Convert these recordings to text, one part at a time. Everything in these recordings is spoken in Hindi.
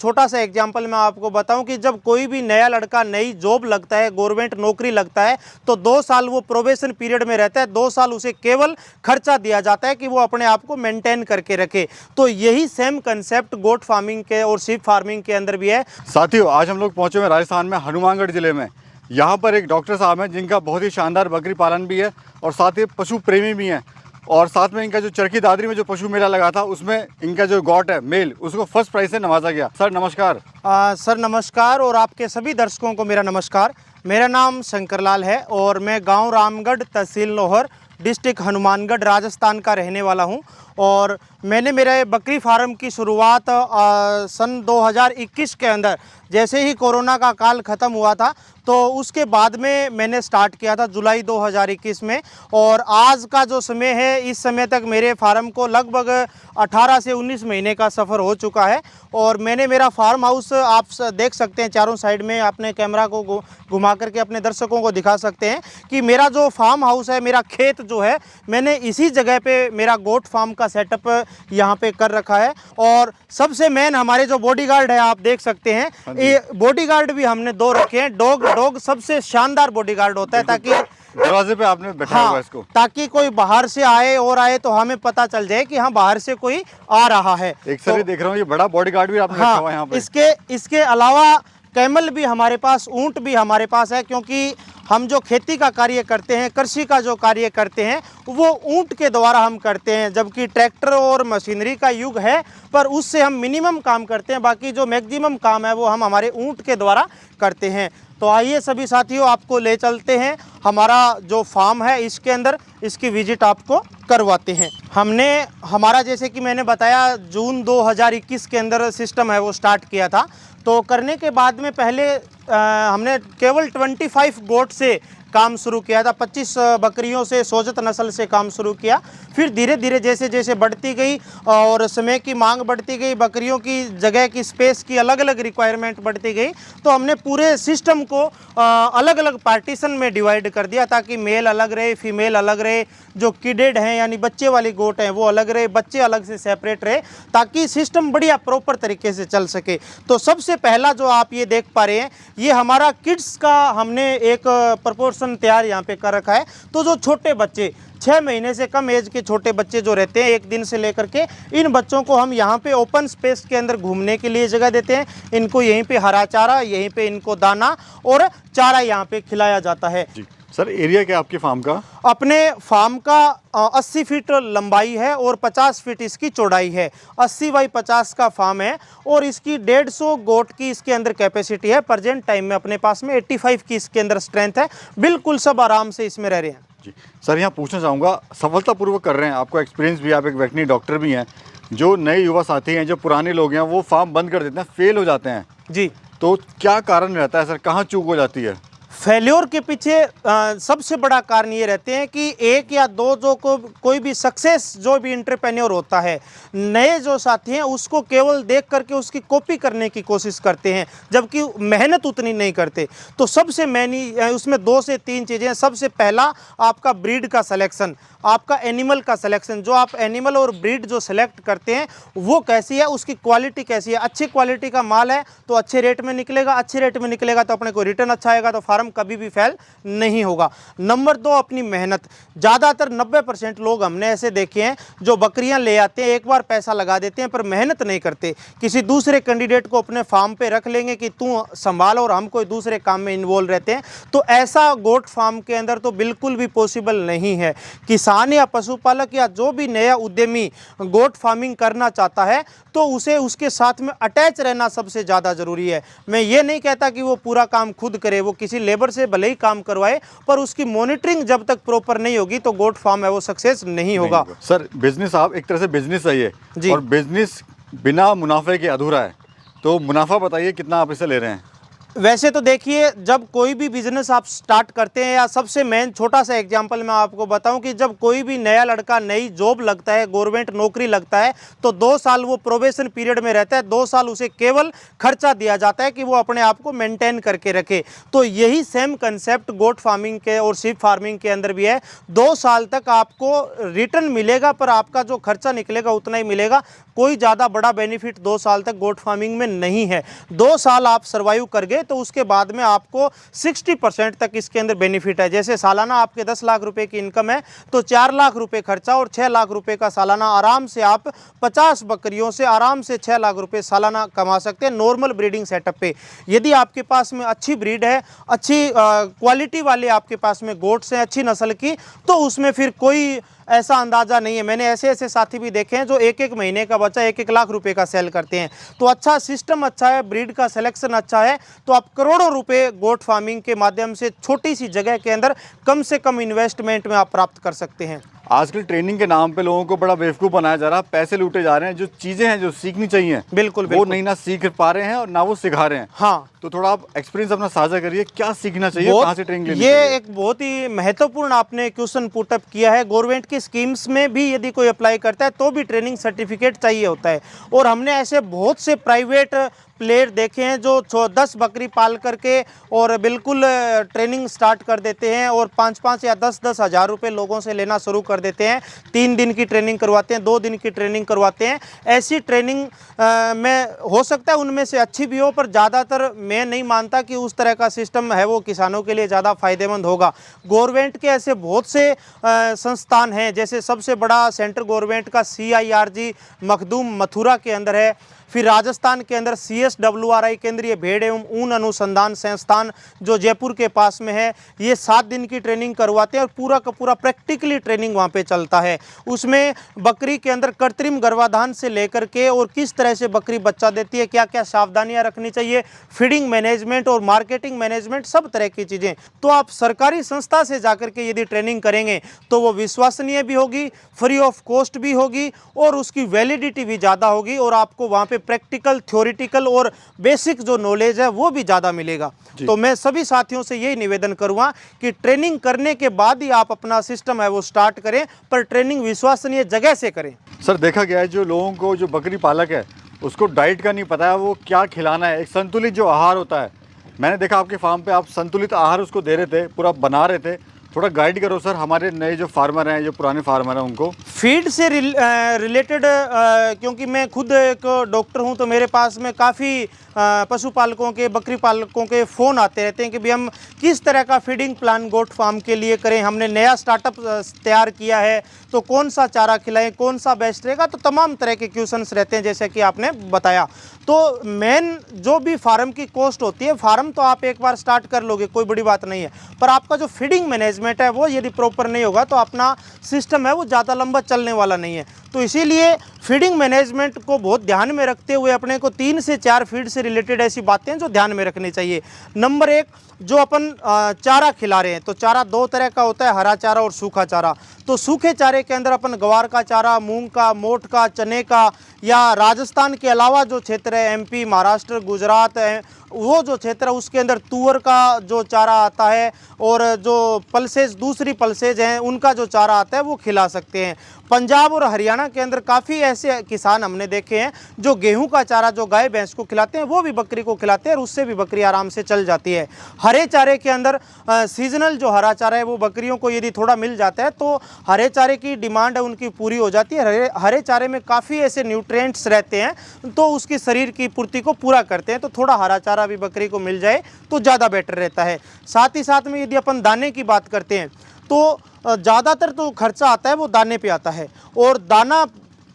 छोटा सा एग्जांपल मैं आपको बताऊं कि जब कोई भी नया लड़का नई जॉब लगता है, गवर्नमेंट नौकरी लगता है, तो 2 साल वो प्रोबेशन पीरियड में रहता है। 2 साल उसे केवल खर्चा दिया जाता है कि वो अपने आप को मेंटेन करके रखे। तो यही सेम कंसेप्ट गोट फार्मिंग के और शीप फार्मिंग के अंदर भी है। साथियों, आज हम लोग पहुंचे हुए राजस्थान में हनुमानगढ़ जिले में। यहाँ पर एक डॉक्टर साहब हैं जिनका बहुत ही शानदार बकरी पालन भी है और साथ ही पशु प्रेमी भी हैं। और साथ में इनका जो चरखी दादरी में जो पशु मेला लगा था उसमें इनका जो गॉट है मेल, उसको फर्स्ट प्राइज से नवाजा गया। सर नमस्कार। सर नमस्कार, और आपके सभी दर्शकों को मेरा नमस्कार। मेरा नाम शंकरलाल है और मैं गांव रामगढ़, तहसील नौहर, डिस्ट्रिक्ट हनुमानगढ़, राजस्थान का रहने वाला हूं। और मैंने मेरे बकरी फार्म की शुरुआत सन 2021 के अंदर, जैसे ही कोरोना का काल ख़त्म हुआ था तो उसके बाद में मैंने स्टार्ट किया था जुलाई 2021 में। और आज का जो समय है, इस समय तक मेरे फार्म को लगभग 18 से 19 महीने का सफ़र हो चुका है। और मैंने मेरा फार्म हाउस आप देख सकते हैं चारों साइड में, अपने कैमरा को घुमा करके अपने दर्शकों को दिखा सकते हैं कि मेरा जो फार्म हाउस है, मेरा खेत जो है, मैंने इसी जगह पे मेरा गोट फार्म का सेटअप यहाँ पे कर रखा है। और सबसे मेन हमारे जो बॉडीगार्ड है, आप देख सकते हैं, ये बॉडीगार्ड भी हमने 2 रखे हैं। डॉग सबसे शानदार बॉडीगार्ड होता है, ताकि दरवाजे पे आपने बैठाया हुआ है इसको, ताकि कोई बाहर से आए तो हमें पता चल जाए कि हाँ, बाहर से कोई आ रहा है। एक सर, ये देख रहा हूँ, ये बड़ा बॉडीगार्ड भी आपने रखा हुआ है यहाँ पे। इसके अलावा कैमल भी हमारे पास, ऊंट भी हमारे पास है, क्योंकि हम जो खेती का कार्य करते हैं, कृषि का जो कार्य करते हैं, वो ऊंट के द्वारा हम करते हैं। जबकि ट्रैक्टर और मशीनरी का युग है, पर उससे हम मिनिमम काम करते हैं, बाकी जो मैक्सिमम काम है वो हम हमारे ऊंट के द्वारा करते हैं। तो आइए सभी साथियों, आपको ले चलते हैं हमारा जो फार्म है इसके अंदर, इसकी विजिट आपको करवाते हैं। हमारा जैसे कि मैंने बताया, जून 2021 के अंदर सिस्टम है वो स्टार्ट किया था। तो करने के बाद में पहले हमने केवल 25 गोट से काम शुरू किया था, 25 बकरियों से, सोजत नस्ल से काम शुरू किया। फिर धीरे धीरे जैसे जैसे बढ़ती गई और समय की मांग बढ़ती गई, बकरियों की जगह की, स्पेस की अलग अलग रिक्वायरमेंट बढ़ती गई, तो हमने पूरे सिस्टम को अलग अलग पार्टीशन में डिवाइड कर दिया, ताकि मेल अलग रहे, फीमेल अलग रहे, जो किडेड हैं यानी बच्चे वाली गोट हैं वो अलग रहे, बच्चे अलग से सेपरेट रहे, ताकि सिस्टम बढ़िया प्रॉपर तरीके से चल सके। तो सबसे पहला जो आप ये देख पा रहे हैं, ये हमारा किड्स का हमने एक प्रपोर्शन तैयार यहाँ पे कर रखा है। तो जो छोटे बच्चे, 6 महीने से कम एज के छोटे बच्चे जो रहते हैं, 1 दिन से लेकर के, इन बच्चों को हम यहाँ पे ओपन स्पेस के अंदर घूमने के लिए जगह देते हैं। इनको यहीं पे हरा चारा, यहीं पे इनको दाना और चारा यहाँ पे खिलाया जाता है। जी सर, एरिया क्या है आपके फार्म का? अपने फार्म का 80 फीट लंबाई है और 50 फीट इसकी चौड़ाई है। 80 बाई 50 का फार्म है और इसकी 150 गोट की इसके अंदर कैपेसिटी है। प्रेजेंट टाइम में अपने पास में 85 की इसके अंदर स्ट्रेंथ है। बिल्कुल सब आराम से इसमें रह रहे हैं। जी सर, यहाँ पूछना चाहूँगा, सफलतापूर्वक कर रहे हैं, आपको एक्सपीरियंस भी, आप एक वेटरनरी डॉक्टर भी हैं, जो नए युवा साथी हैं, जो पुराने लोग हैं, वो फार्म बंद कर देते हैं, फेल हो जाते हैं जी, तो क्या कारण रहता है सर, कहाँ चूक हो जाती है? फेल्योर के पीछे सबसे बड़ा कारण ये रहते हैं कि 1 या 2 जो कोई भी सक्सेस, जो भी एंटरप्रेन्योर होता है, नए जो साथी हैं उसको केवल देख करके उसकी कॉपी करने की कोशिश करते हैं, जबकि मेहनत उतनी नहीं करते। तो सबसे उसमें 2 से 3 चीज़ें। सबसे पहला आपका ब्रीड का सिलेक्शन, आपका एनिमल का सिलेक्शन। जो आप एनिमल और ब्रीड जो सेलेक्ट करते हैं वो कैसी है, उसकी क्वालिटी कैसी है। अच्छी क्वालिटी का माल है तो अच्छे रेट में निकलेगा, अच्छे रेट में निकलेगा तो अपने को रिटर्न अच्छा आएगा, तो फार्म कभी भी फेल नहीं होगा। नंबर 2, अपनी मेहनत। ज़्यादातर 90% लोग हमने ऐसे देखे हैं जो बकरियां ले आते हैं, एक बार पैसा लगा देते हैं, पर मेहनत नहीं करते। किसी दूसरे कैंडिडेट को अपने फार्म पे रख लेंगे कि तू संभाल, और हम कोई दूसरे काम में इन्वॉल्व रहते हैं। तो ऐसा गोट फार्म के अंदर तो बिल्कुल भी पॉसिबल नहीं है। किसान या पशुपालक या जो भी नया उद्यमी गोट फार्मिंग करना चाहता है, तो उसे उसके साथ में अटैच रहना सबसे ज़्यादा ज़रूरी है। मैं ये नहीं कहता कि वो पूरा काम खुद करे, वो किसी लेबर से भले ही काम करवाए, पर उसकी मॉनिटरिंग जब तक प्रॉपर नहीं होगी तो गोट फार्म है वो सक्सेस नहीं होगा। सर, बिजनेस, आप एक तरह से बिजनेस है ये, और बिजनेस बिना मुनाफे के अधूरा है। तो मुनाफा बताइए कितना आप इसे ले रहे हैं? वैसे तो देखिए, जब कोई भी बिजनेस आप स्टार्ट करते हैं, या सबसे मेन छोटा सा एग्जांपल मैं आपको बताऊं कि जब कोई भी नया लड़का नई जॉब लगता है, गवर्नमेंट नौकरी लगता है, तो 2 साल वो प्रोबेशन पीरियड में रहता है। 2 साल उसे केवल खर्चा दिया जाता है कि वो अपने आप को मेंटेन करके रखे। तो यही सेम कंसेप्ट गोट फार्मिंग के और शीप फार्मिंग के अंदर भी है। 2 साल तक आपको रिटर्न मिलेगा, पर आपका जो खर्चा निकलेगा उतना ही मिलेगा। कोई ज़्यादा बड़ा बेनिफिट 2 साल तक गोट फार्मिंग में नहीं है। 2 साल आप सर्वाइव कर गए तो उसके बाद में आपको 60% तक इसके अंदर बेनिफिट है। जैसे सालाना आपके 10 लाख रुपए की इनकम है तो 4 लाख रुपए खर्चा और 6 लाख रुपए का सालाना आराम से आप 50 बकरियों से आराम से 6 लाख रुपए सालाना कमा सकते हैं नॉर्मल ब्रीडिंग सेटअप पे। यदि आपके पास में अच्छी ब्रीड है, अच्छी क्वालिटी वाले आपके पास में गोट्स हैं अच्छी नस्ल की, तो उसमें फिर कोई ऐसा अंदाज़ा नहीं है। मैंने ऐसे ऐसे साथी भी देखे हैं जो एक एक महीने का बच्चा 1-1 लाख रुपए का सेल करते हैं। तो अच्छा सिस्टम अच्छा है, ब्रीड का सिलेक्शन अच्छा है, तो आप करोड़ों रुपए गोट फार्मिंग के माध्यम से छोटी सी जगह के अंदर कम से कम इन्वेस्टमेंट में आप प्राप्त कर सकते हैं। आजकल ट्रेनिंग के नाम पे लोगों को बड़ा बेवकूफ़ बनाया जा रहा है, पैसे लूटे जा रहे हैं। जो चीज़ें हैं जो सीखनी चाहिए बिल्कुल वो नहीं ना सीख पा रहे हैं और ना वो सिखा रहे हैं। हाँ, तो थोड़ा आप एक्सपीरियंस अपना साझा करिए, क्या सीखना चाहिए, कहाँ से ट्रेनिंग लेनी ये चाहिए? एक बहुत ही महत्वपूर्ण आपने क्वेश्चन पुटअप किया है। गवर्नमेंट की स्कीम्स में भी यदि कोई अप्लाई करता है तो भी ट्रेनिंग सर्टिफिकेट चाहिए होता है, और हमने ऐसे बहुत से प्राइवेट प्लेयर देखे हैं जो 10 बकरी पाल करके और बिल्कुल ट्रेनिंग स्टार्ट कर देते हैं और 5-5 या 10-10 हज़ार रुपये लोगों से लेना शुरू कर देते हैं। 3 दिन की ट्रेनिंग करवाते हैं, 2 दिन की ट्रेनिंग करवाते हैं। ऐसी ट्रेनिंग में हो सकता है उनमें से अच्छी भी हो, पर ज़्यादातर मैं नहीं मानता कि उस तरह का सिस्टम है वो किसानों के लिए ज़्यादा फायदेमंद होगा। गवर्नमेंट के ऐसे बहुत से संस्थान हैं, जैसे सबसे बड़ा सेंट्रल गवर्नमेंट का CIRG मखदूम मथुरा के अंदर है। फिर राजस्थान के अंदर CSWRI केंद्रीय भेड़ एवं ऊन अनुसंधान संस्थान जो जयपुर के पास में है, ये 7 दिन की ट्रेनिंग करवाते हैं और पूरा का पूरा प्रैक्टिकली ट्रेनिंग वहाँ पे चलता है। उसमें बकरी के अंदर कृत्रिम गर्भाधान से लेकर के और किस तरह से बकरी बच्चा देती है, क्या क्या सावधानियाँ रखनी चाहिए, फीडिंग मैनेजमेंट और मार्केटिंग मैनेजमेंट, सब तरह की चीज़ें। तो आप सरकारी संस्था से जाकर के यदि ट्रेनिंग करेंगे तो वो विश्वसनीय भी होगी, फ्री ऑफ कॉस्ट भी होगी और उसकी वैलिडिटी भी ज़्यादा होगी और आपको वहाँ पे प्रैक्टिकल, थ्योरेटिकल और बेसिक जो नॉलेज है वो भी ज़्यादा मिलेगा। तो मैं सभी साथियों से यही निवेदन करूँगा कि ट्रेनिंग करने के बाद ही आप अपना सिस्टम है वो स्टार्ट करें, पर ट्रेनिंग विश्वसनीय जगह से करें। सर, देखा गया है जो लोगों को, जो बकरी पालक है उसको डाइट का नहीं पता है, वो क्या खिलाना है, एक संतुलित जो आहार होता है। मैंने देखा आपके फार्म पे आप संतुलित आहार उसको दे रहे थे, पूरा बना रहे थे। थोड़ा गाइड करो सर, हमारे नए जो फार्मर हैं, जो पुराने फार्मर हैं उनको। फीड से रिलेटेड क्योंकि मैं खुद एक डॉक्टर हूं तो मेरे पास में काफ़ी पशुपालकों के, बकरी पालकों के फ़ोन आते रहते हैं कि भाई हम किस तरह का फीडिंग प्लान गोट फार्म के लिए करें, हमने नया स्टार्टअप तैयार किया है तो कौन सा चारा खिलाएं, कौन सा बेस्ट रहेगा। तो तमाम तरह के क्वेश्चंस रहते हैं जैसे कि आपने बताया। तो मेन जो भी फार्म की कॉस्ट होती है, फार्म तो आप एक बार स्टार्ट कर लोगे, कोई बड़ी बात नहीं है, पर आपका जो फीडिंग मैनेजमेंट है वो यदि प्रॉपर नहीं होगा तो अपना सिस्टम है वो ज़्यादा लंबा चलने वाला नहीं है। तो इसीलिए फीडिंग मैनेजमेंट को बहुत ध्यान में रखते हुए अपने को 3 से 4 फीड से रिलेटेड ऐसी बातें जो ध्यान में रखनी चाहिए। नंबर 1, जो अपन चारा खिला रहे हैं तो चारा 2 तरह का होता है, हरा चारा और सूखा चारा। तो सूखे चारे के अंदर अपन ग्वार का चारा, मूंग का, मोठ का, चने का, या राजस्थान के अलावा जो क्षेत्र है MP, महाराष्ट्र, गुजरात है, वो जो क्षेत्र है उसके अंदर तुअर का जो चारा आता है और जो पल्सेज, दूसरी पल्सेज हैं उनका जो चारा आता है वो खिला सकते हैं। पंजाब और हरियाणा के अंदर काफ़ी ऐसे किसान हमने देखे हैं जो गेहूं का चारा जो गाय भैंस को खिलाते हैं वो भी बकरी को खिलाते हैं और उससे भी बकरी आराम से चल जाती है। हरे चारे के अंदर सीजनल जो हरा चारा है वो बकरियों को यदि थोड़ा मिल जाता है तो हरे चारे की डिमांड है उनकी पूरी हो जाती है। हरे चारे में काफ़ी ऐसे न्यूट्रिएंट्स रहते हैं तो उसकी शरीर की पूर्ति को पूरा करते हैं। तो थोड़ा हरा चारा भी बकरी को मिल जाए तो ज़्यादा बेटर रहता है। साथ ही साथ में यदि अपन दाने की बात करते हैं तो ज़्यादातर तो खर्चा आता है वो दाने पे आता है, और दाना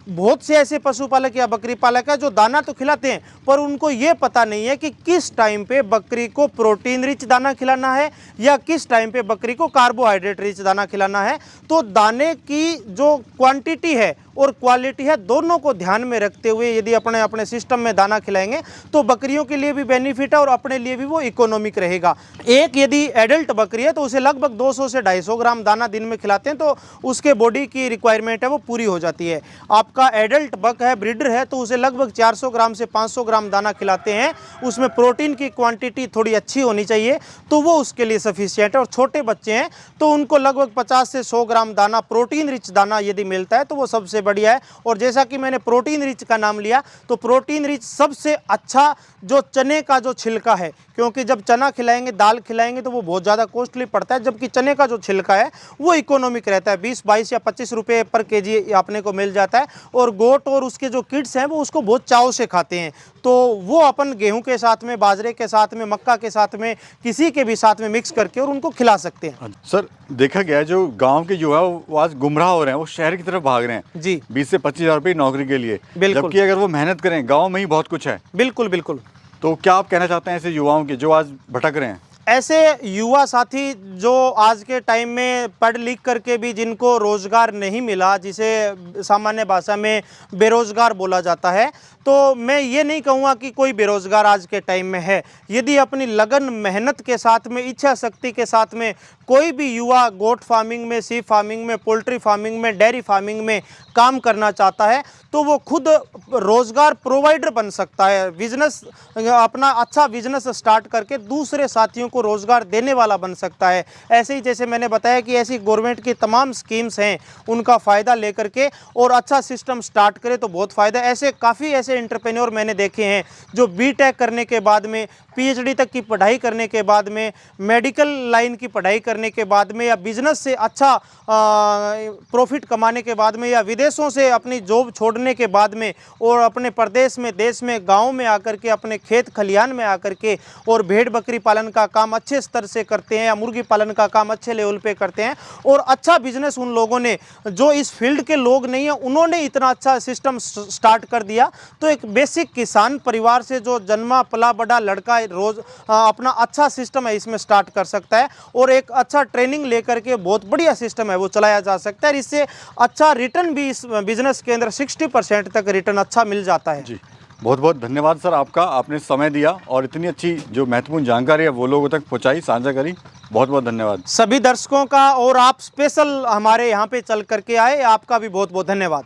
बहुत से ऐसे पशुपालक या बकरी पालक है जो दाना तो खिलाते हैं पर उनको ये पता नहीं है कि किस टाइम पे बकरी को प्रोटीन रिच दाना खिलाना है या किस टाइम पे बकरी को कार्बोहाइड्रेट रिच दाना खिलाना है। तो दाने की जो क्वांटिटी है और क्वालिटी है दोनों को ध्यान में रखते हुए यदि अपने अपने सिस्टम में दाना खिलाएंगे तो बकरियों के लिए भी बेनिफिट है और अपने लिए भी वो इकोनॉमिक रहेगा। एक यदि एडल्ट बकरी है तो उसे लगभग 200 से 250 ग्राम दाना दिन में खिलाते हैं तो उसके बॉडी की रिक्वायरमेंट है वो पूरी हो जाती है। आपका एडल्ट बक है, ब्रीडर है, तो उसे लगभग 400 ग्राम से 500 ग्राम दाना खिलाते हैं। उसमें प्रोटीन की क्वांटिटी थोड़ी अच्छी होनी चाहिए तो वो उसके लिए सफिशिएंट है। और छोटे बच्चे हैं तो उनको लगभग 50 से 100 ग्राम दाना, प्रोटीन रिच दाना यदि मिलता है तो वो सबसे बढ़िया है। और जैसा कि मैंने प्रोटीन रिच का नाम लिया, तो प्रोटीन रिच सबसे अच्छा जो चने का जो छिलका है, क्योंकि जब चना खिलाएंगे, दाल खिलाएंगे तो वो बहुत ज़्यादा कॉस्टली पड़ता है, जबकि चने का जो छिलका है वो इकोनॉमिक रहता है, 20, 22 या 25 रुपये पर केजी अपने को मिल जाता है। और गोट और उसके जो किड्स हैं वो उसको बहुत चाव से खाते हैं। तो वो अपन गेहूं के साथ में, बाजरे के साथ में, मक्का के साथ में, किसी के भी साथ में मिक्स करके और उनको खिला सकते हैं। सर, देखा गया है जो गांव के युवा वो आज गुमराह हो रहे हैं, वो शहर की तरफ भाग रहे हैं जी, 20 से 25 हज़ार रुपये नौकरी के लिए, बिल्कुल। जबकि अगर वो मेहनत करें, गांव में ही बहुत कुछ है। बिल्कुल बिल्कुल। तो क्या आप कहना चाहते हैं ऐसे युवाओं के जो आज भटक रहे हैं? ऐसे युवा साथी जो आज के टाइम में पढ़ लिख करके भी जिनको रोज़गार नहीं मिला, जिसे सामान्य भाषा में बेरोज़गार बोला जाता है, तो मैं ये नहीं कहूँगा कि कोई बेरोज़गार आज के टाइम में है। यदि अपनी लगन, मेहनत के साथ में, इच्छा शक्ति के साथ में कोई भी युवा गोट फार्मिंग में, सी फार्मिंग में, पोल्ट्री फार्मिंग में, डेयरी फार्मिंग में काम करना चाहता है, तो वो खुद रोज़गार प्रोवाइडर बन सकता है। बिजनेस, अपना अच्छा बिजनेस स्टार्ट करके दूसरे साथियों को रोज़गार देने वाला बन सकता है। ऐसे ही जैसे मैंने बताया कि ऐसी गवर्नमेंट की तमाम स्कीम्स हैं, उनका फ़ायदा लेकर के और अच्छा सिस्टम स्टार्ट करे तो बहुत फ़ायदा। ऐसे काफ़ी ऐसे एंटरप्रेन्योर मैंने देखे हैं जो बीटेक करने के बाद में, पीएचडी तक की पढ़ाई करने के बाद में, मेडिकल लाइन की पढ़ाई करने के बाद में, या बिजनेस से अच्छा प्रॉफिट कमाने के बाद में, या विदेशों से अपनी जॉब छोड़ने के बाद में और अपने प्रदेश में, देश में, गांव में आकर के, अपने खेत खलिहान में आकर के और भेड़ बकरी पालन का काम अच्छे स्तर से करते हैं, या मुर्गी पालन का काम अच्छे लेवल पे करते हैं। और अच्छा बिजनेस उन लोगों ने, जो इस फील्ड के लोग नहीं हैं, उन्होंने इतना अच्छा सिस्टम स्टार्ट कर दिया। तो एक बेसिक किसान परिवार से जो जन्मा पला बड़ा लड़का रोज अपना अच्छा सिस्टम है इसमें स्टार्ट कर सकता है, और एक अच्छा ट्रेनिंग लेकर के बहुत बढ़िया सिस्टम है वो चलाया जा सकता है। इससे अच्छा रिटर्न भी इस बिजनेस के अंदर 60% तक रिटर्न अच्छा मिल जाता है। जी, बहुत बहुत धन्यवाद सर आपका, आपने समय दिया और इतनी अच्छी जो महत्वपूर्ण जानकारी है वो लोगों तक पहुंचाई, साझा करी। बहुत बहुत धन्यवाद सभी दर्शकों का, और आप स्पेशल हमारे यहाँ पे चल करके आए, आपका भी बहुत बहुत धन्यवाद।